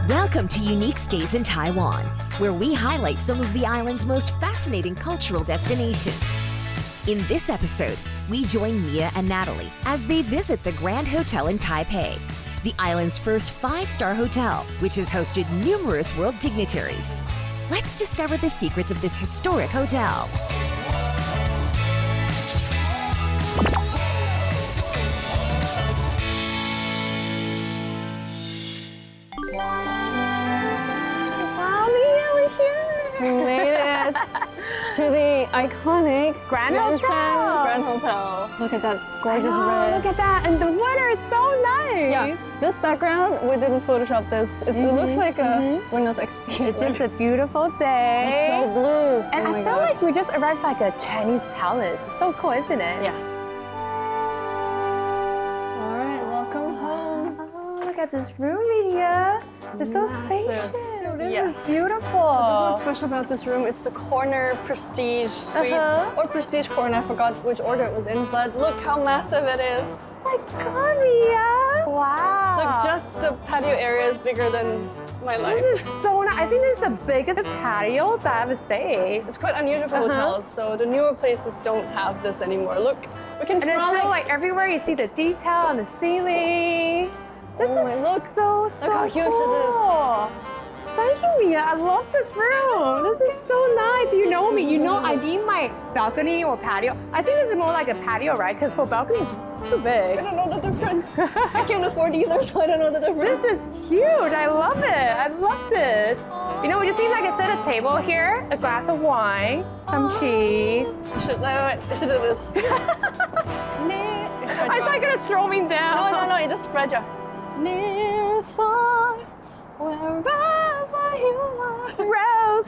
Welcome to Unique Stays in Taiwan, where we highlight some of the island's most fascinating cultural destinations. In this episode, we join Mia and Natalie as they visit the Grand Hotel in Taipei, the island's first 5-star hotel, which has hosted numerous world dignitaries. Let's discover the secrets of this historic hotel. We made it to the iconic Grand Hotel. Look at that gorgeous red. Look at that, and the weather is so nice. Yeah, this background, we didn't Photoshop this. It looks like a Windows XP. It's just a beautiful day. It's so blue. And I feel like we just arrived like a Chinese palace. It's so cool, isn't it? Yes. All right, welcome home. Oh, look at this room, Mia. It's so spacious. This is beautiful. So this is what's special about this room. It's the corner prestige suite or prestige corner. I forgot which order it was in, but look how massive it is. Oh my God, Mia. Wow. Like just the patio area is bigger than my life. This is so nice. I think this is the biggest patio that I've ever stayed. It's quite unusual for hotels, so the newer places don't have this anymore. Look, we can and it's still like everywhere you see the detail on the ceiling. This is look so how huge cool. this is. Thank you, Mia. I love this room. This is so nice. You know me. You know I need my balcony or patio. I think this is more like a patio, right? Because for balcony is too big. I don't know the difference. I can't afford either, so I don't know the difference. This is huge. I love it. I love this. You know, we just need like a set of table here, a glass of wine, some cheese. I should do this. I thought you're gonna throw me down. No, you just spread your near, far, wherever you are. Rose.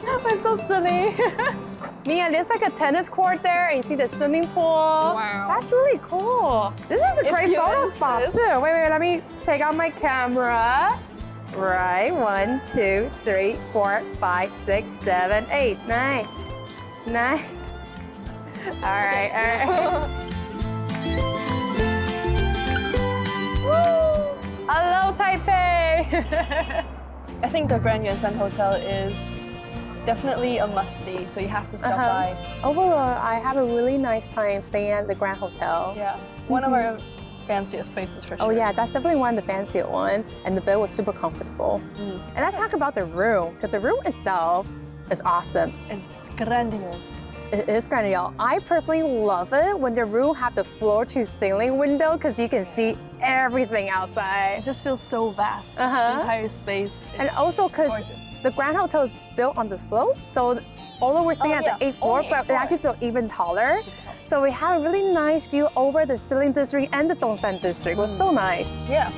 I'm so silly. Mia, there's like a tennis court there, and you see the swimming pool. Wow. That's really cool. This is a great photo spot too. Wait, let me take out my camera. Right, 1, 2, 3, 4, 5, 6, 7, 8. Nice. Nice. All right. Hello, Taipei! I think the Grand Yuan Hotel is definitely a must-see, so you have to stop by. Overall, I have a really nice time staying at the Grand Hotel. Yeah, one of our fanciest places for sure. Oh yeah, that's definitely one of the fanciest ones, and the bed was super comfortable. And let's talk about the room, because the room itself is awesome. It's grandiose. It is grandiose. I personally love it when the room have the floor-to-ceiling window, because you can see everything outside. It just feels so vast, the entire space. And also because the Grand Hotel is built on the slope, so although we're staying at the 8th floor, but it actually feels even taller. So we have a really nice view over the Xilin district and the Zhongshan district. It was so nice. Yeah.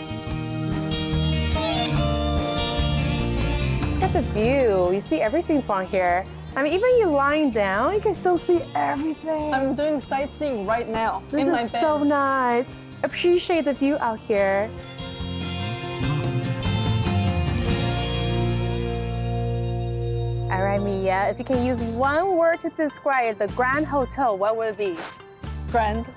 Look at the view. You see everything from here. I mean, even you lying down, you can still see everything. I'm doing sightseeing right now in my bed. This is so nice. Appreciate the view out here. All right, Mia, if you can use one word to describe the Grand Hotel, what would it be? Grand.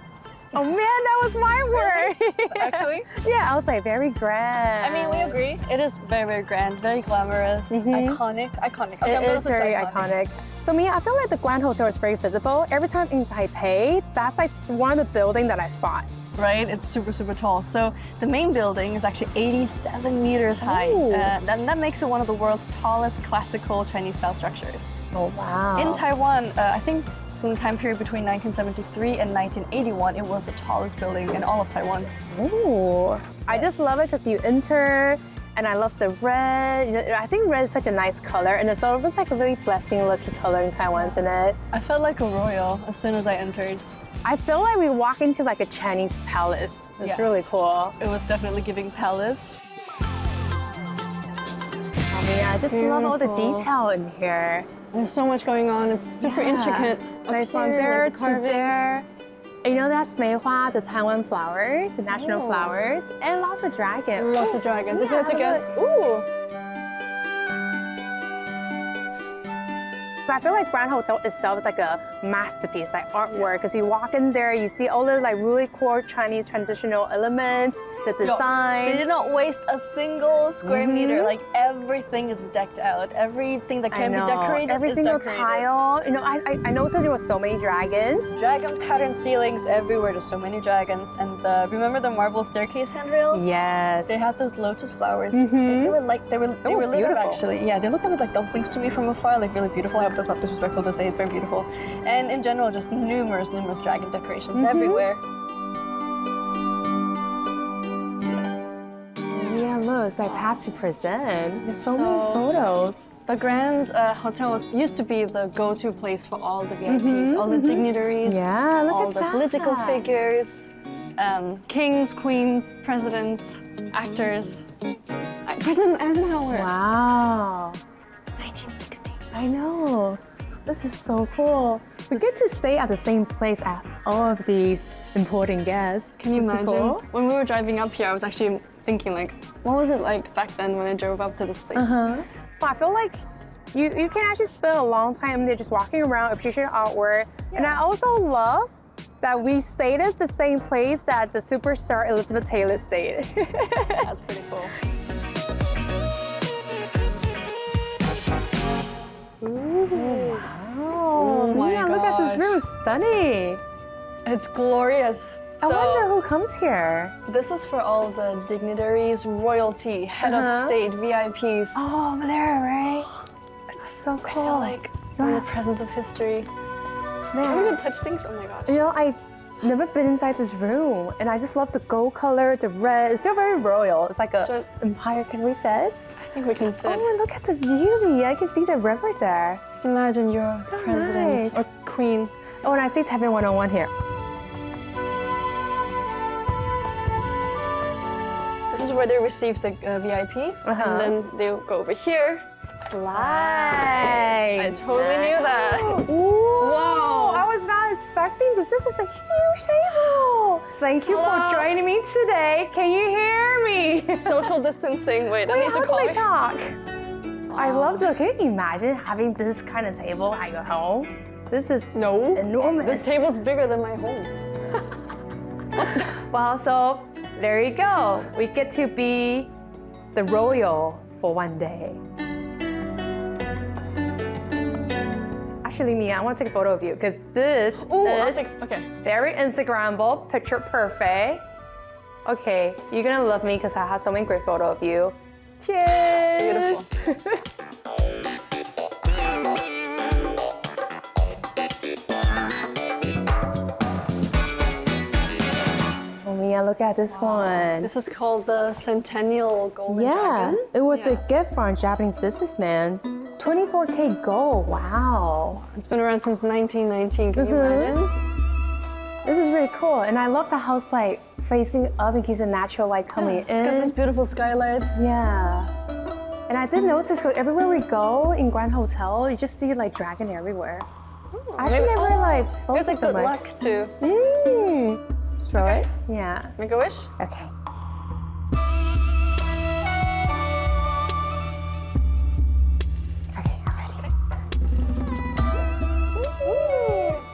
Oh man, that was my word. Actually? Yeah, I was like, very grand. I mean, we agree. It is very, very grand, very glamorous, iconic. Okay, it is very iconic. So Mia, I feel like the Grand Hotel is very visible. Every time in Taipei, that's like one of the buildings that I spot. Right, it's super, super tall. So the main building is actually 87 meters high. And that makes it one of the world's tallest classical Chinese style structures. Oh, wow. In Taiwan, I think from the time period between 1973 and 1981, it was the tallest building in all of Taiwan. Ooh, I just love it because you enter, and I love the red. You know, I think red is such a nice color, and it's always like a really blessing-looking color in Taiwan, isn't it? I felt like a royal as soon as I entered. I feel like we walk into like a Chinese palace. It's really cool. It was definitely giving palace. Oh man, I just love all the detail in here. There's so much going on. It's super intricate. Like from there to there. And you know that's Meihua, the Taiwan flowers, the national flowers, and lots of dragons. Lots of dragons. If you had to guess, ooh. I feel like Grand Hotel itself is like a masterpiece, like artwork. Because you walk in there, you see all the like really core Chinese traditional elements, the design. They did not waste a single square meter. Like everything is decked out. Everything that can be decorated Every is single decorated. tile. You know, I noticed that there were so many dragons. Dragon pattern ceilings everywhere. There's so many dragons. And remember the marble staircase handrails? Yes. They had those lotus flowers. They were lit up actually. Yeah, they looked a bit like dumplings to me from afar, like really beautiful. I hope that's not disrespectful to say. It's very beautiful. And in general, just numerous dragon decorations everywhere. Yeah, look, it's like past to present. There's so many photos. The Grand Hotel used to be the go-to place for all the VIPs, all the dignitaries, all the political figures, kings, queens, presidents, actors. President Eisenhower. Wow. 1960. I know. This is so cool. We get to stay at the same place as all of these important guests. Can you imagine? When we were driving up here, I was actually thinking like, what was it like back then when I drove up to this place? Well, I feel like you can actually spend a long time there just walking around, appreciating artwork. And I also love that we stayed at the same place that the superstar Elizabeth Taylor stayed. That's pretty cool. Ooh, wow. Oh my yeah, look at this room, stunning. It's glorious. I wonder who comes here. This is for all the dignitaries, royalty, head of state, VIPs. Oh, over there, right? It's so cool. I feel like we're in the presence of history. Man, Can we even touch things? Oh my gosh. you know, I've never been inside this room, and I just love the gold color, the red. It feels very royal. It's like a empire, can we say? I think we can sit. Oh, and look at the view. I can see the river there. Just imagine you're So president nice. or queen. Oh, and I see Taipei 101 here. This is where they receive the VIPs, and then they'll go over here. Slide. I totally knew that. Ooh. Whoa. I was not expecting this. This is a huge table. Thank you for joining me today. Can you hear me? Social distancing. Wait, I need to call how you. do I talk? I love this. Can you imagine having this kind of table at your home? This is enormous. This table's bigger than my home. Well, so there you go. We get to be the royal for one day. Actually, Mia, I want to take a photo of you because this is very Instagrammable, picture perfect. Okay, you're gonna love me because I have so many great photos of you. Cheers! Beautiful. Oh, Mia, look at this one. This is called the Centennial Golden Dragon. It was a gift from a Japanese businessman. 24K gold, wow. It's been around since 1919, can you imagine? This is really cool, and I love the house like facing up in case of natural light coming in. It's got this beautiful skylight. Yeah. And I did notice, because everywhere we go in Grand Hotel, you just see like dragon everywhere. I actually never like There's focused like so good much. luck too. Throw it? Yeah. Make a wish? Okay. Okay, I'm ready.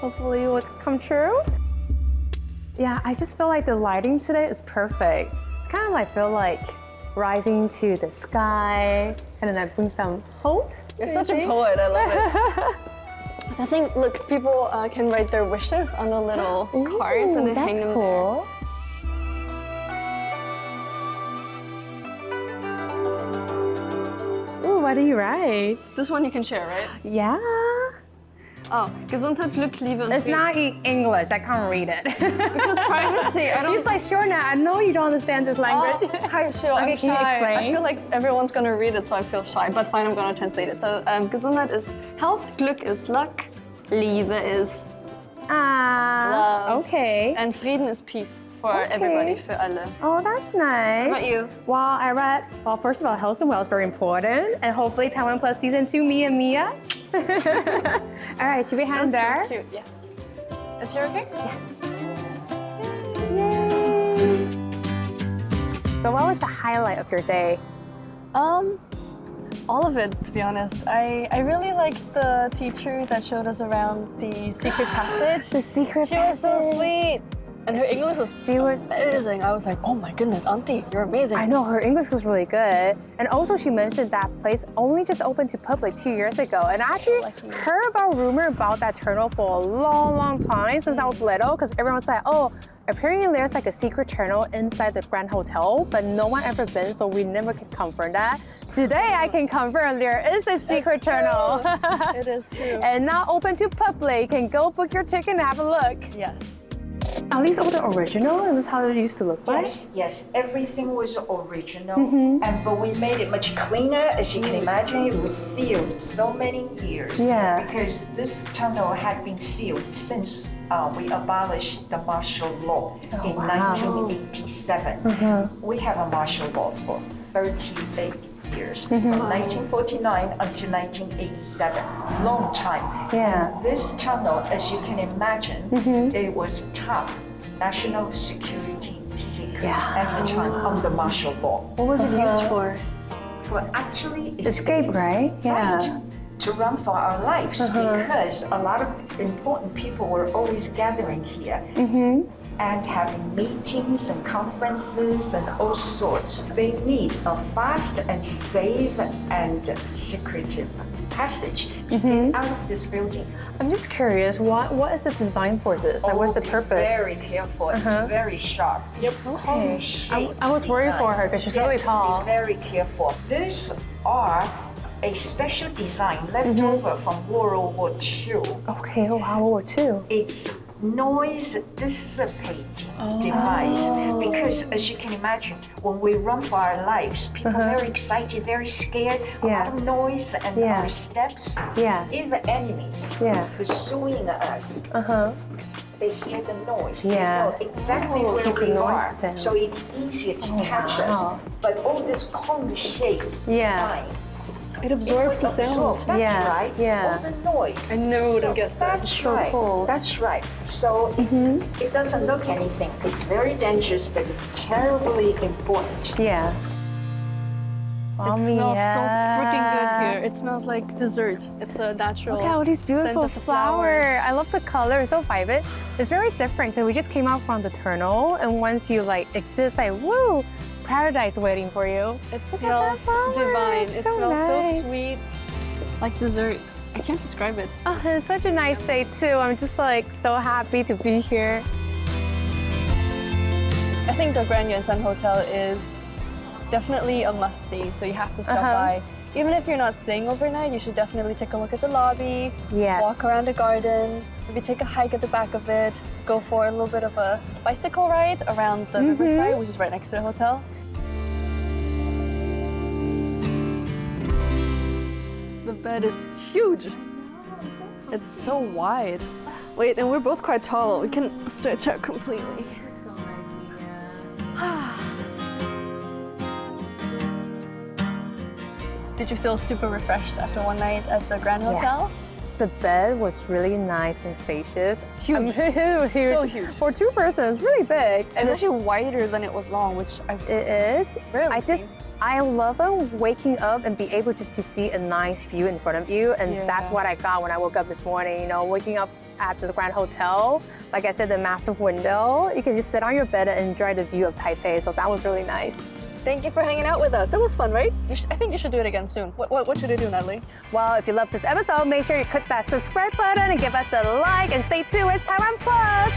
Hopefully it will come true. Yeah, I just feel like the lighting today is perfect. It's kind of like feel like rising to the sky, and then I bring some hope. You're such a poet, I love it. So I think, look, people can write their wishes on a little card and then hang them cool. Ooh, what do you write? there. This one you can share, right? Yeah. Oh, Gesundheit, Glück, Liebe und It's Frieden. not in English, I can't read it. Because privacy, I don't... She's like, sure now, I know you don't understand this language. Oh, hi, sure, Okay, I'm can you shy. I explain? feel like everyone's gonna read it, so I feel shy. But fine, I'm gonna translate it. So, Gesundheit is health, Glück is luck, Liebe is love. Okay. and Frieden is peace for everybody, für alle. Oh, that's nice. How about you? Well, I read, well, first of all, health and wealth is very important. And hopefully Taiwan Plus Season 2, me and Mia. All right, should we hand there? So cute, yes. Is here okay? Yes. Yay! So what was the highlight of your day? All of it, to be honest. I really liked the teacher that showed us around the secret passage. The secret She was so sweet. And her English was amazing. I was like, oh my goodness, Auntie, you're amazing. I know, her English was really good. And also she mentioned that place only just opened to public 2 years ago. And I actually heard about rumor about that tunnel for a long time since I was little, because everyone was like, oh, apparently there's like a secret tunnel inside the Grand Hotel, but no one ever been, so we never could confirm that. Today I can confirm there is a secret tunnel. It is true. And now open to public. You can go book your ticket and have a look. Yes. Are these all the original? Is this how it used to look like? Yes. Everything was original, but we made it much cleaner. As you can imagine, it was sealed so many years. Yeah. Because this tunnel had been sealed since we abolished the martial law in 1987. We have a martial law for 38 years, from 1949 until 1987, long time. Yeah. And this tunnel, as you can imagine, it was top national security secret at the time of the martial law. What was it used for? For actually Escape, right? Yeah. Right, to run for our lives, because a lot of important people were always gathering here and having meetings and conferences and all sorts. They need a fast and safe and secretive passage to get out of this building. I'm just curious, what is the design for this? Like, what's the purpose? Very careful. It's very sharp. Okay. I was worried for her because she's really tall. Be very careful. These are a special design left over from World War II. Okay, wow, World War II. It's noise dissipating device, because as you can imagine, when we run for our lives, people are very excited, very scared, a lot of noise and our steps. Even enemies pursuing us, they hear the noise. They know exactly where we are, so it's easier to catch us. But all this cone-shaped design, it absorbs the sound. That's right. All the noise. I never would have guessed that. That's so cool. That's right. So it doesn't look anything. It's very dangerous, but it's terribly important. Yeah. It smells so freaking good here. It smells like dessert. It's a natural Look at all these beautiful scent of the flowers. I love the color. It's so vibrant. It's very different because we just came out from the tunnel, and once you like exist, like woo, paradise waiting for you. It smells divine. It smells so sweet, like dessert. I can't describe it. Oh, it's such a nice day too. I'm just like so happy to be here. I think the Grand Yuan Hotel is definitely a must-see, so you have to stop by. Even if you're not staying overnight, you should definitely take a look at the lobby, walk around the garden, maybe take a hike at the back of it, go for a little bit of a bicycle ride around the riverside, which is right next to the hotel. The bed is huge. It's so wide. Wait, and we're both quite tall. We can stretch out completely. Did you feel super refreshed after one night at the Grand Hotel? Yes. The bed was really nice and spacious. Huge. It was huge. So huge. For two persons, really big. And it's actually wider than it was long, which it is. Really I love waking up and be able just to see a nice view in front of you, and that's what I got when I woke up this morning. You know, waking up at the Grand Hotel, like I said, the massive window. You can just sit on your bed and enjoy the view of Taipei. So that was really nice. Thank you for hanging out with us. That was fun, right? I think you should do it again soon. What should I do, Natalie? Well, if you loved this episode, make sure you click that subscribe button and give us a like, and stay tuned with Taiwan Plus.